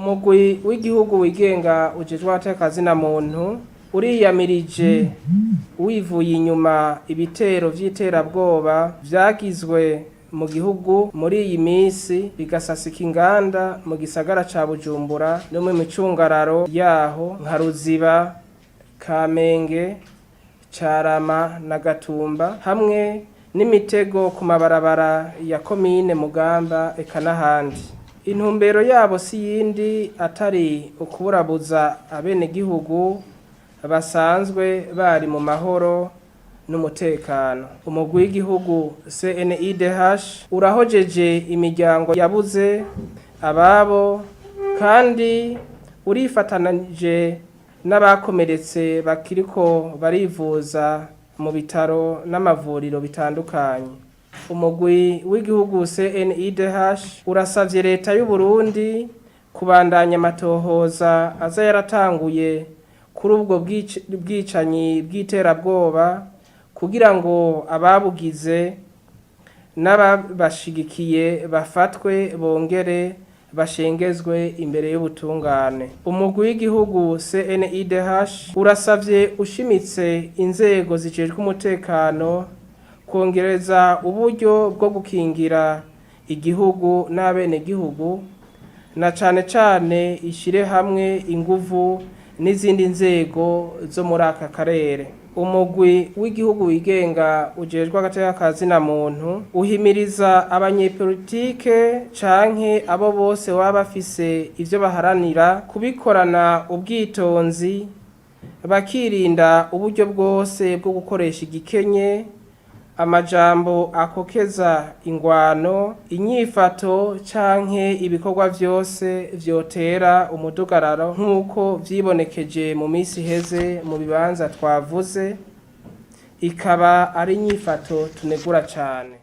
Umugwi w'igihugu wigenga ujejwe abatekazina muntu uriyamirije wivuye inyuma ibitero vy'iterabwoba vyagizwe mu gihugu muri iyi misi bigasasika inganda mu gisagara ca Bujumbura no mu micungararo yaho nka Ruziba, Kamenge, Carama na Gatumba hamwe n'imitego ku mabarabara ya komine Mugamba eka n'ahandi. Intumbero yabo si yindi atari ukuburabuza abenegihugu basanzwe bari mu mahoro n'umutekano. Umugwi w'igihugu CNIDH urahojeje imiryango yabuze ababo kandi urifatanije n'abakomeretse bakiriko barivuza mu bitaro n'amavuriro bitandukanye. Umugwi w'igihugu CNIDH urasavye leta y'u Burundi kubandanya amatohoza aza yaratanguye kuri ubwo bwicanyi bw'iterabwoba kugira ngo ababugize n'ababashigikiye bafatwe bongere bashengezwe imbere y'ubutungane. Umugwi w'igihugu CNIDH urasavye ushimitse inzego zijejwe umutekano kongereza uburyo bwo gukingira igihugu n'abenegihugu na cane cane ishire hamwe inguvu n'izindi nzego zo muri aka karere. Umugwi w'igihugu wigenga ujejwe abatekazina muntu uhimiriza abanyepolitike canke abo bose baba bafise ivyo baharanira kubikorana ubwitonzi bakirinda uburyo bwose bwo gukoresha igikenye, amajambo akokeza ingwano, inyifato canke ibikorwa vyose vyotera umudugararo nk'uko vyibonekeje mu misi iheze mu bibanza twavuze, ikaba ari inyifato tunegura cane.